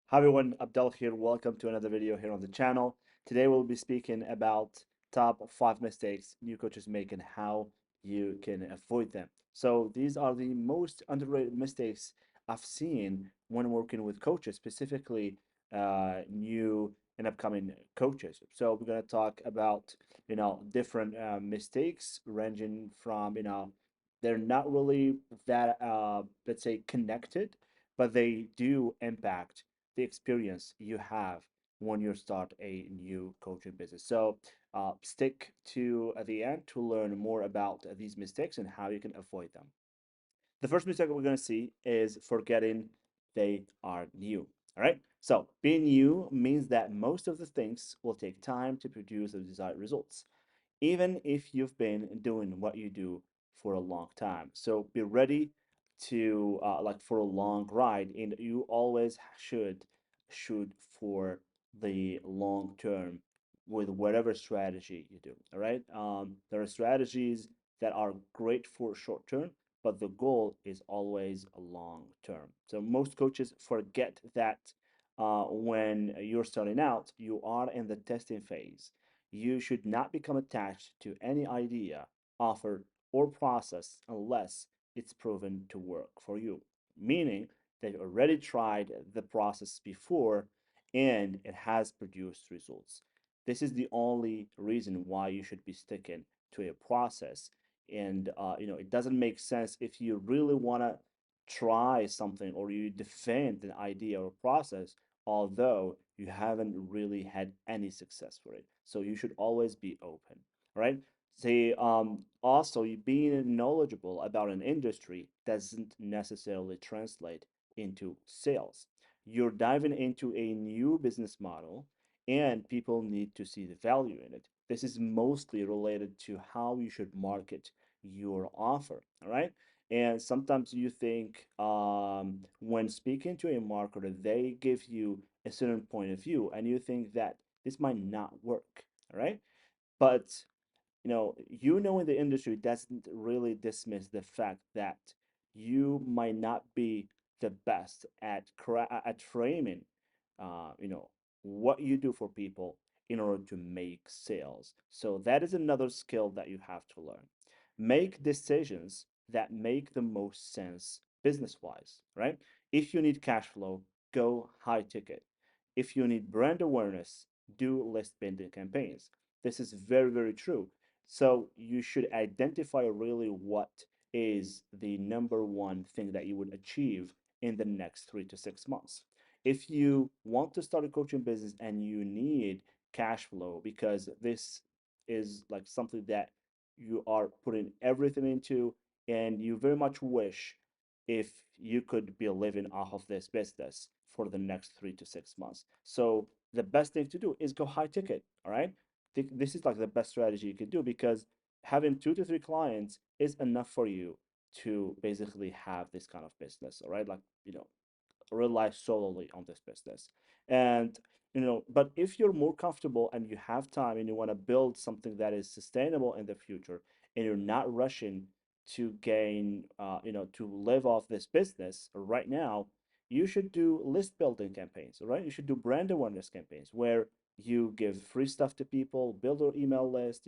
Hi everyone, Abdel here. Welcome to another video here on the channel. Today we'll be speaking about top 5 mistakes new coaches make and how you can avoid them. So these are the most underrated mistakes I've seen when working with coaches, specifically new and upcoming coaches. So we're gonna talk about different mistakes ranging from they're not really that let's say connected, but they do impact the experience you have when you start a new coaching business. So stick to the end to learn more about these mistakes and how you can avoid them. The first mistake we're going to see is forgetting they are new. All right. So being new means that most of the things will take time to produce the desired results, even if you've been doing what you do for a long time. So be ready to like for a long ride, and you always should shoot for the long term with whatever strategy you do. All right. There are strategies that are great for short term, but the goal is always a long term. So most coaches forget that when you're starting out, you are in the testing phase. You should not become attached to any idea, offer, or process unless it's proven to work for you. Meaning that you already tried the process before and it has produced results. This is the only reason why you should be sticking to a process. And it doesn't make sense if you really want to try something or you defend an idea or process although you haven't really had any success for it. So you should always be open, right? Say, also, being knowledgeable about an industry doesn't necessarily translate into sales. You're diving into a new business model, and people need to see the value in it. This is mostly related to how you should market your offer, all right? And sometimes you think when speaking to a marketer, they give you a certain point of view, and you think that this might not work, all right? But in the industry doesn't really dismiss the fact that you might not be the best at framing, what you do for people in order to make sales. So that is another skill that you have to learn. Make decisions that make the most sense business wise, right? If you need cash flow, go high ticket. If you need brand awareness, do list building campaigns. This is very, very true. So you should identify really what is the number one thing that you would achieve in the next 3 to 6 months. If you want to start a coaching business and you need cash flow because this is like something that you are putting everything into and you very much wish if you could be living off of this business for the next 3 to 6 months. So the best thing to do is go high ticket. All right. This is like the best strategy you could do because having 2 to 3 clients is enough for you to basically have this kind of business. All right. Like, rely solely on this business. And but if you're more comfortable and you have time and you want to build something that is sustainable in the future and you're not rushing to gain to live off this business right now, you should do list building campaigns, right? You should do brand awareness campaigns where you give free stuff to people, build your email list,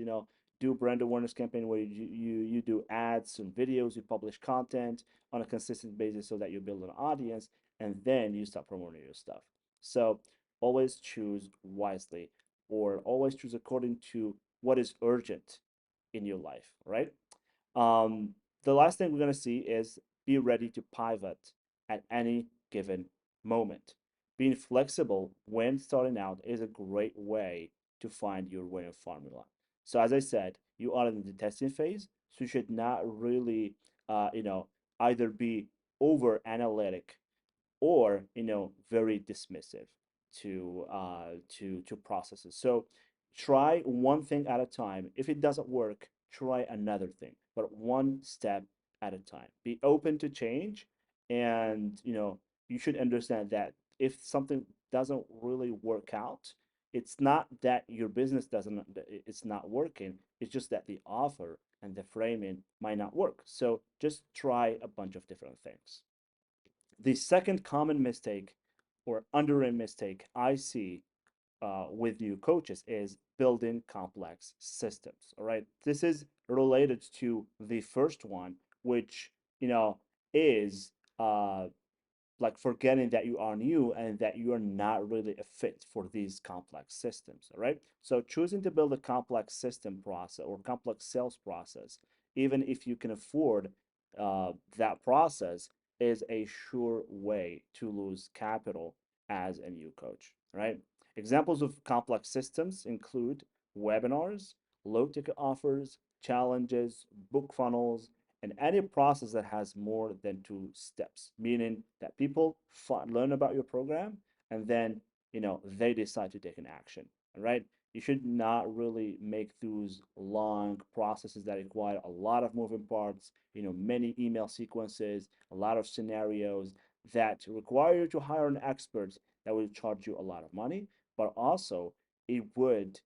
do brand awareness campaign where you do ads and videos, you publish content on a consistent basis so that you build an audience and then you start promoting your stuff. So always choose wisely or always choose according to what is urgent in your life, right? The last thing we're going to see is be ready to pivot at any given moment. Being flexible when starting out is a great way to find your winning formula. So, as I said, you are in the testing phase, so you should not really, either be over analytic or very dismissive to processes. So try one thing at a time. If it doesn't work, try another thing, but one step at a time. Be open to change, and you should understand that if something doesn't really work out, it's not that your business doesn't it's not working, it's just that the offer and the framing might not work. So just try a bunch of different things. The second common mistake or underrated mistake I see with new coaches is building complex systems. All right, this is related to the first one, which you know is like forgetting that you are new and that you are not really a fit for these complex systems. All right, so choosing to build a complex system process or complex sales process, even if you can afford that process, is a sure way to lose capital as a new coach. Right, examples of complex systems include webinars, low ticket offers, challenges, book funnels, and any process that has more than two steps, meaning that people learn about your program and then they decide to take an action. All right, you should not really make those long processes that require a lot of moving parts, many email sequences, a lot of scenarios that require you to hire an expert that will charge you a lot of money, but also it would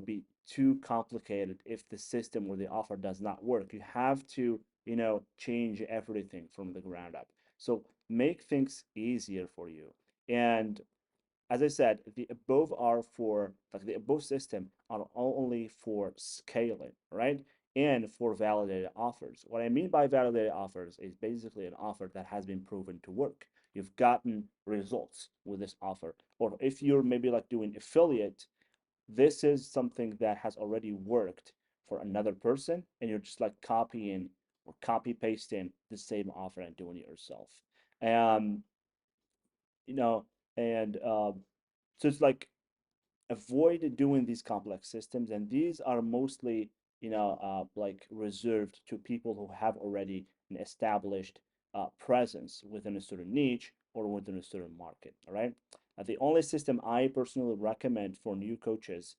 be too complicated if the system or the offer does not work. You have to change everything from the ground up. So make things easier for you. And as I said, the above are for like the above system are only for scaling, right? And for validated offers. What I mean by validated offers is basically an offer that has been proven to work. You've gotten results with this offer. Or if you're maybe like doing affiliate, this is something that has already worked for another person, and you're just like copying or copy pasting the same offer and doing it yourself. Um, you know, and so it's like avoid doing these complex systems, and these are mostly like reserved to people who have already an established presence within a certain niche or within a certain market. All right, the only system I personally recommend for new coaches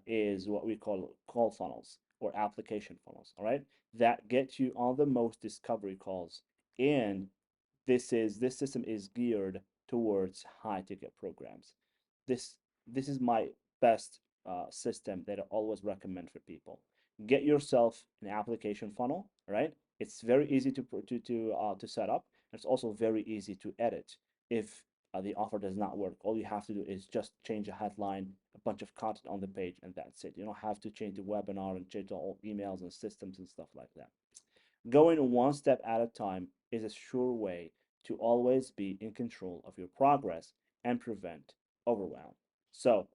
is what we call funnels or application funnels. All right, that get you on the most discovery calls, and this system is geared towards high ticket programs. This is my best system that I always recommend for people. Get yourself an application funnel, right? It's very easy to set up. It's also very easy to edit if the offer does not work. All you have to do is just change a headline, a bunch of content on the page, and that's it. You don't have to change the webinar and change all emails and systems and stuff like that. Going one step at a time is a sure way to always be in control of your progress and prevent overwhelm. So,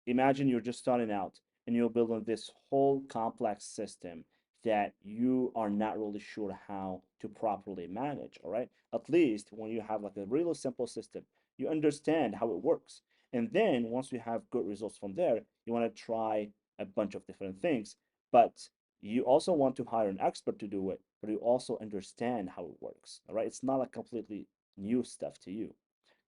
imagine you're just starting out and you're building this whole complex system that you are not really sure how to properly manage. All right, at least when you have like a really simple system, you understand how it works, and then once you have good results from there, you want to try a bunch of different things, but you also want to hire an expert to do it, but you also understand how it works. All right, it's not like completely new stuff to you.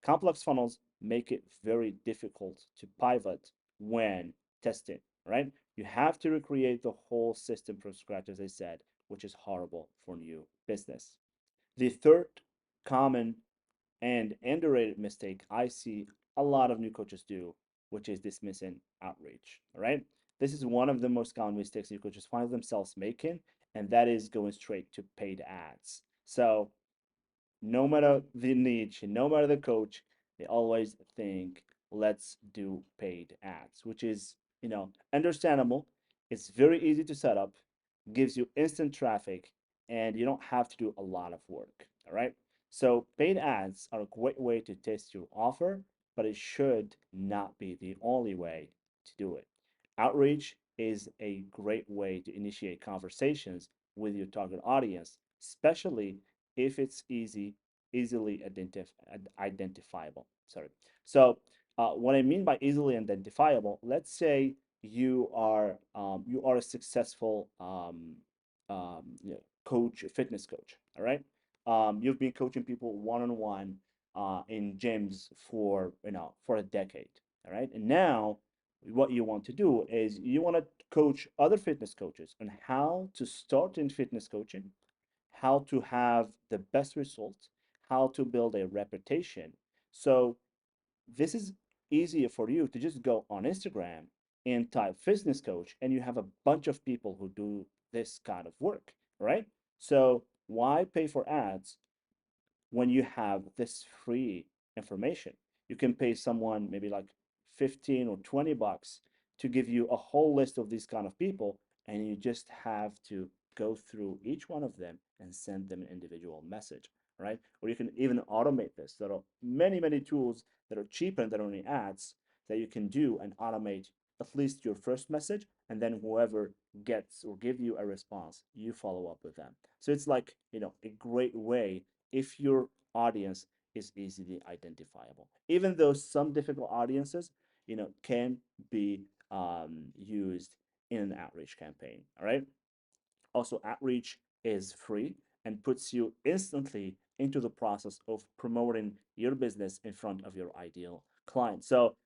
Complex funnels make it very difficult to pivot when testing, right? You have to recreate the whole system from scratch, as I said, which is horrible for new business. The third common and underrated mistake I see a lot of new coaches do, which is dismissing outreach, all right? This is one of the most common mistakes new coaches find themselves making, and that is going straight to paid ads. So no matter the niche, no matter the coach, they always think, let's do paid ads, which is, understandable. It's very easy to set up, gives you instant traffic, and you don't have to do a lot of work. All right. So paid ads are a great way to test your offer, but it should not be the only way to do it. Outreach is a great way to initiate conversations with your target audience, especially if it's easily identifiable. Sorry. So what I mean by easily identifiable, let's say you are a successful coach, fitness coach. All right. You've been coaching people one on one in gyms for for a decade. All right. And now what you want to do is you want to coach other fitness coaches on how to start in fitness coaching, how to have the best results, how to build a reputation. So this is easier for you to just go on Instagram and type fitness coach, and you have a bunch of people who do this kind of work, right? So why pay for ads when you have this free information. You can pay someone maybe like 15 or 20 bucks to give you a whole list of these kind of people, and you just have to go through each one of them and send them an individual message, right? Or you can even automate this. There are many, many tools that are cheaper than only ads that you can do and automate at least your first message, and then whoever gets or give you a response, you follow up with them. So it's like, a great way if your audience is easily identifiable. Even though some difficult audiences, can be used in an outreach campaign. All right. Also, outreach is free and puts you instantly into the process of promoting your business in front of your ideal client. So,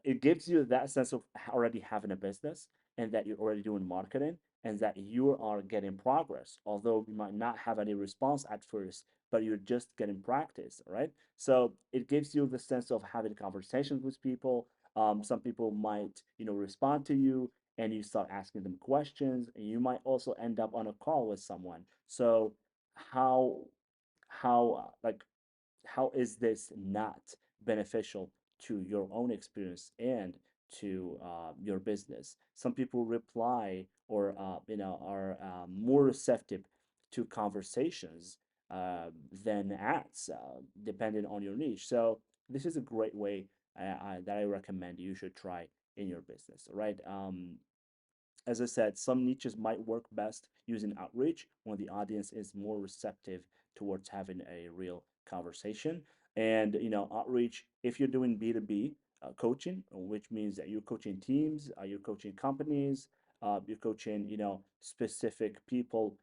it gives you that sense of already having a business and that you're already doing marketing and that you are getting progress, although you might not have any response at first, but you're just getting practice, right? So it gives you the sense of having conversations with people. Some people might, respond to you and you start asking them questions, and you might also end up on a call with someone. So how like how is this not beneficial to your own experience and to your business? Some people reply or are more receptive to conversations than ads, depending on your niche. So this is a great way that I recommend you should try in your business, right? As I said, some niches might work best using outreach when the audience is more receptive towards having a real conversation. And outreach, if you're doing B2B coaching, which means that you're coaching teams, you're coaching companies, you're coaching specific people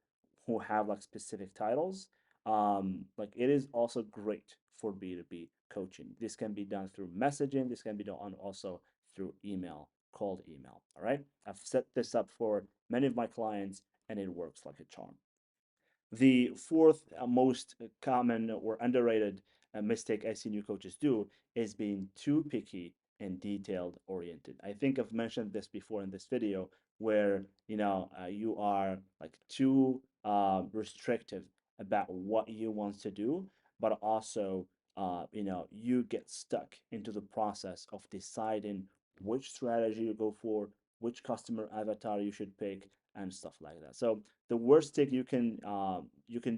who have like specific titles. Like it is also great for B2B coaching. This can be done through messaging. This can be done also through email, cold email. All right. I've set this up for many of my clients and it works like a charm. The fourth most common or underrated mistake I see new coaches do is being too picky and detailed oriented. I think I've mentioned this before in this video where you are like too restrictive about what you want to do, but also you get stuck into the process of deciding which strategy you go for, which customer avatar you should pick, and stuff like that. So the worst thing you can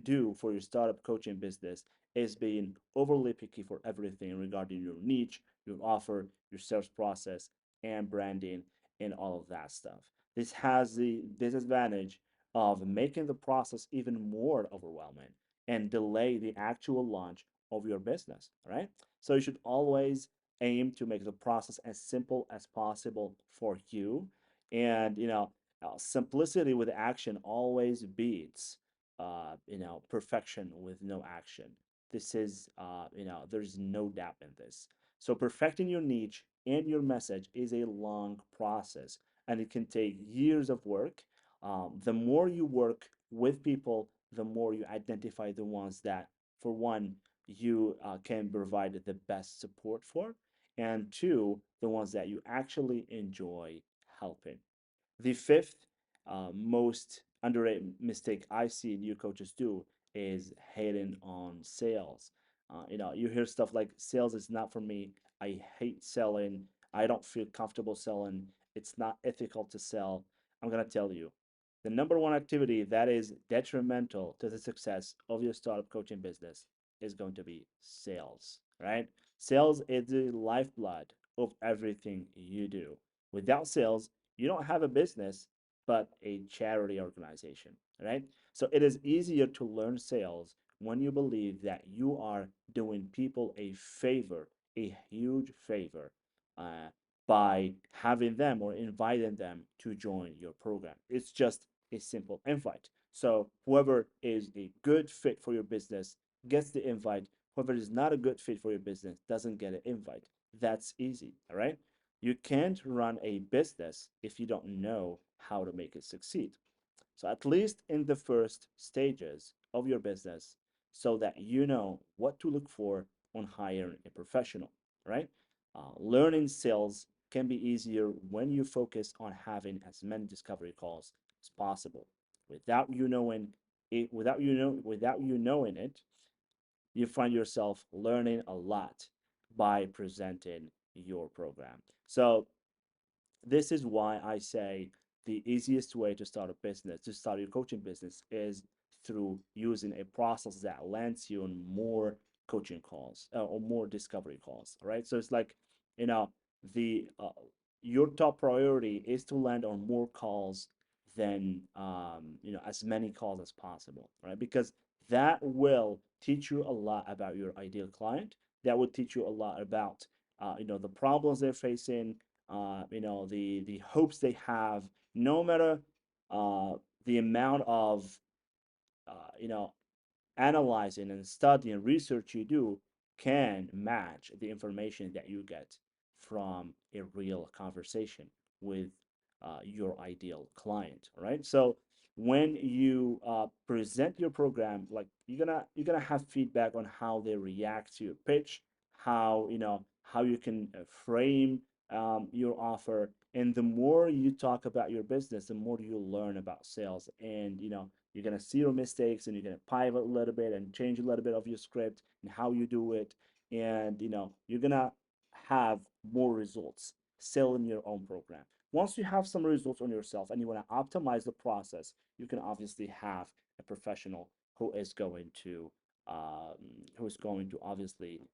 do for your startup coaching business is being overly picky for everything regarding your niche, your offer, your sales process, and branding, and all of that stuff. This has the disadvantage of making the process even more overwhelming and delay the actual launch of your business, right? So you should always aim to make the process as simple as possible for you. And simplicity with action always beats perfection with no action. This is there's no doubt in this. So perfecting your niche and your message is a long process, and it can take years of work. The more you work with people, the more you identify the ones that, for one, you can provide the best support for, and two, the ones that you actually enjoy helping. The fifth most underrated mistake I see new coaches do is hating on sales. You hear stuff like sales is not for me. I hate selling. I don't feel comfortable selling. It's not ethical to sell. I'm going to tell you the number one activity that is detrimental to the success of your startup coaching business is going to be sales, right? Sales is the lifeblood of everything you do. Without sales, you don't have a business, but a charity organization, right? So it is easier to learn sales when you believe that you are doing people a favor, a huge favor, uh, by having them or inviting them to join your program. It's just a simple invite. So whoever is a good fit for your business gets the invite. Whoever is not a good fit for your business doesn't get an invite. That's easy, all right? You can't run a business if you don't know how to make it succeed. So, at least in the first stages of your business, so that you know what to look for when hiring a professional, right? Learning sales can be easier when you focus on having as many discovery calls as possible. Without you knowing it, you find yourself learning a lot by presenting your program. So this is why I say the easiest way to start a business, to start your coaching business, is through using a process that lands you on more coaching calls or more discovery calls. All right. So it's like, you know, the your top priority is to land on more calls than as many calls as possible, right? Because that will teach you a lot about your ideal client. That will teach you a lot about the problems they're facing, the hopes they have, no matter uh, the amount of uh, you know analyzing and study and research you do can match the information that you get from a real conversation with your ideal client, right? So when you present your program, like you're gonna have feedback on how they react to your pitch, how you can frame your offer, and the more you talk about your business, the more you learn about sales, and you're gonna see your mistakes, and you're gonna pivot a little bit and change a little bit of your script and how you do it, and you're gonna have more results selling your own program. Once you have some results on yourself and you want to optimize the process, you can obviously have a professional um, who is going to obviously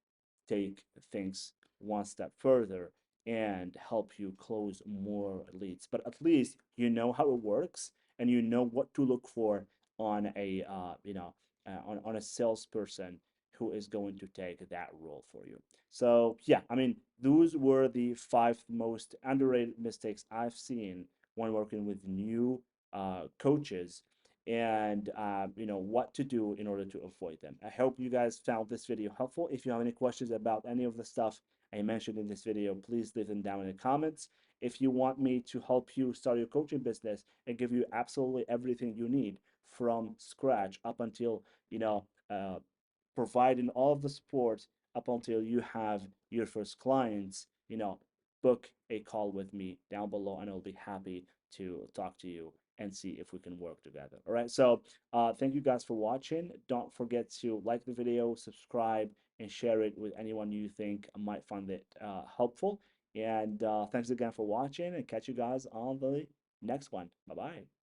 take things one step further and help you close more leads. But at least you know how it works, and you know what to look for on a salesperson who is going to take that role for you. So yeah, I mean, those were the five most underrated mistakes I've seen when working with new coaches, and what to do in order to avoid them. I hope you guys found this video helpful. If you have any questions about any of the stuff I mentioned in this video, please leave them down in the comments. If you want me to help you start your coaching business and give you absolutely everything you need from scratch up until providing all of the support up until you have your first clients, book a call with me down below, and I'll be happy to talk to you and see if we can work together. All right. So thank you guys for watching. Don't forget to like the video, subscribe, and share it with anyone you think might find it helpful. And thanks again for watching, and catch you guys on the next one. Bye bye.